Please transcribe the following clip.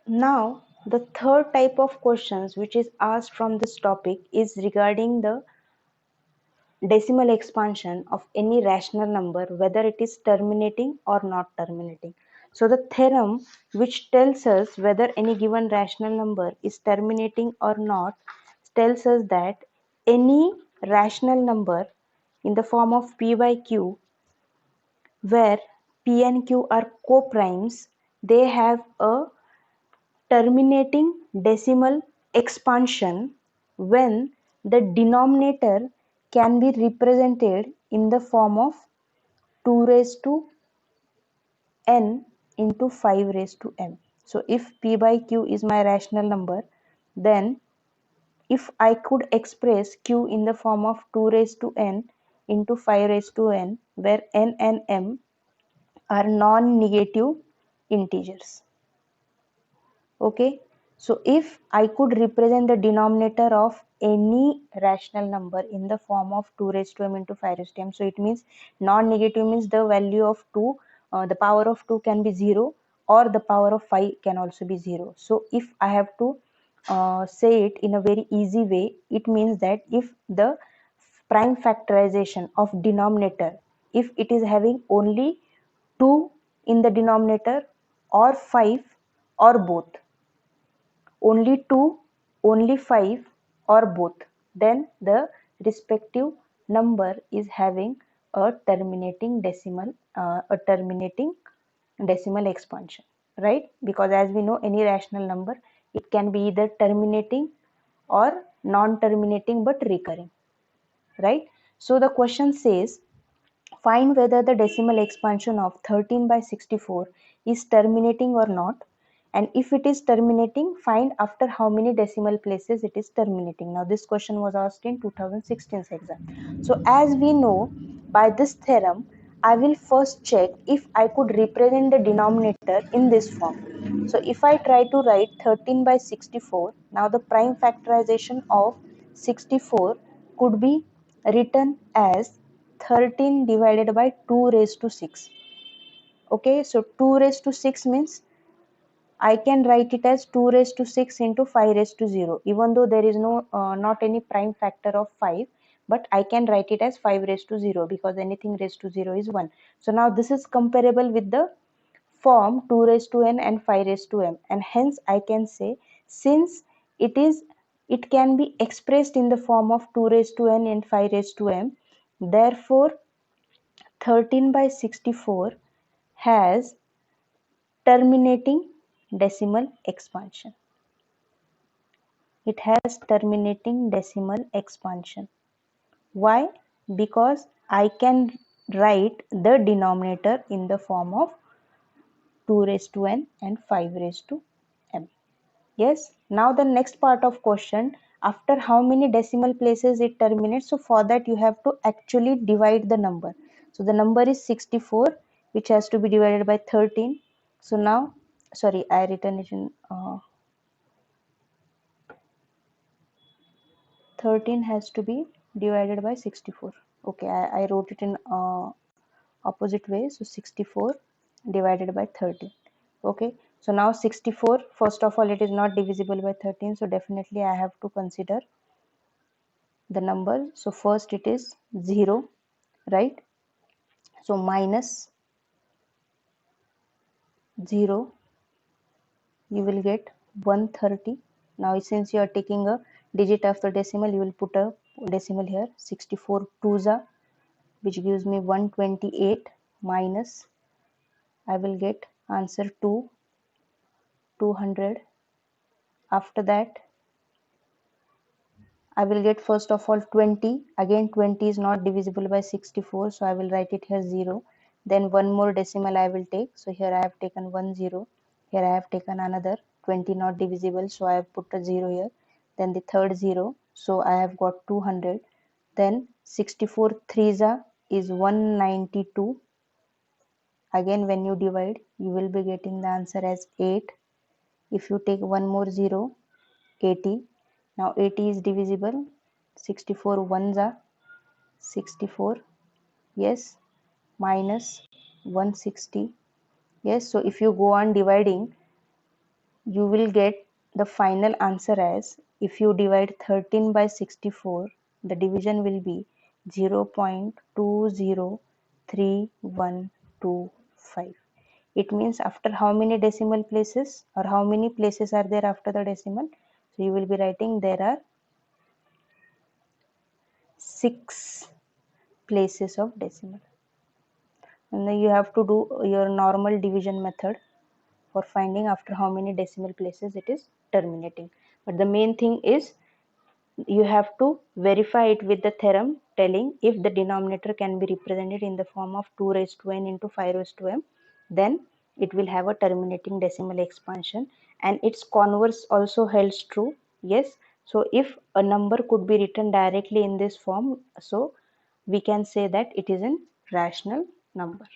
Now, the third type of questions which is asked from this topic is regarding the decimal expansion of any rational number, whether it is terminating or not terminating. So the theorem which tells us whether any given rational number is terminating or not tells us that any rational number in the form of p by q, where p and q are co-primes, they have a terminating decimal expansion when the denominator can be represented in the form of 2 raised to n into 5 raised to m. So if p by q is my rational number, then if I could express q in the form of 2 raised to n into 5 raised to n, where n and m are non-negative integers. Okay, so if I could represent the denominator of any rational number in the form of 2 raised to m into 5 raised to m, so it means non-negative means the value of 2, the power of 2 can be 0 or the power of 5 can also be 0. So if I have to say it in a very easy way, it means that if the prime factorization of denominator, if it is having only 2 in the denominator or 5 or both, only 2, only 5 or both, then the respective number is having a terminating decimal expansion, right? Because as we know, any rational number, it can be either terminating or non-terminating but recurring, right? So the question says, find whether the decimal expansion of 13 by 64 is terminating or not, and if it is terminating, find after how many decimal places it is terminating. Now this question was asked in 2016 exam. So as we know, by this theorem, I will first check if I could represent the denominator in this form. So if I try to write 13 by 64, now the prime factorization of 64 could be written as 13 divided by 2 raised to 6. Okay, so 2 raised to 6 means I can write it as 2 raised to 6 into 5 raised to 0, even though there is no not any prime factor of 5, but I can write it as 5 raised to 0 because anything raised to 0 is 1. So now this is comparable with the form 2 raised to n and 5 raised to m, and hence I can say, since it can be expressed in the form of 2 raised to n and 5 raised to m, therefore 13 by 64 has terminating decimal expansion. It has terminating decimal expansion. Why? Because I can write the denominator in the form of 2 raised to n and 5 raised to m. Yes. Now the next part of question, after how many decimal places it terminates. So for that you have to actually divide the number. So the number is 64, which has to be divided by 13. So now, sorry, I written it in 13 has to be divided by 64. Okay, I wrote it in opposite way. So 64 divided by 13. Okay, so now 64, first of all, it is not divisible by 13. So definitely I have to consider the number. So first it is 0, right? So minus 0, you will get 130. Now since you are taking a digit after decimal, you will put a decimal here. 64 twos are, which gives me 128, minus, I will get answer 2, 200. After that I will get first of all 20. Again 20 is not divisible by 64, so I will write it here 0. Then one more decimal I will take. So here I have taken 10. Here I have taken another 20, not divisible, so I have put a 0 here. Then the third 0, so I have got 200. Then 64 threes is 192. Again when you divide, you will be getting the answer as 8. If you take one more 0, 80. Now 80 is divisible. 64 ones are 64. Yes. Minus 160. Yes. So if you go on dividing, you will get the final answer as, if you divide 13 by 64, the division will be 0.203125. It means after how many decimal places, or how many places are there after the decimal? So you will be writing there are 6 places of decimal. And then you have to do your normal division method for finding after how many decimal places it is terminating. But the main thing is you have to verify it with the theorem telling if the denominator can be represented in the form of 2 raised to n into 5 raised to m, then it will have a terminating decimal expansion, and its converse also holds true. Yes, so if a number could be written directly in this form, so we can say that it is a rational number.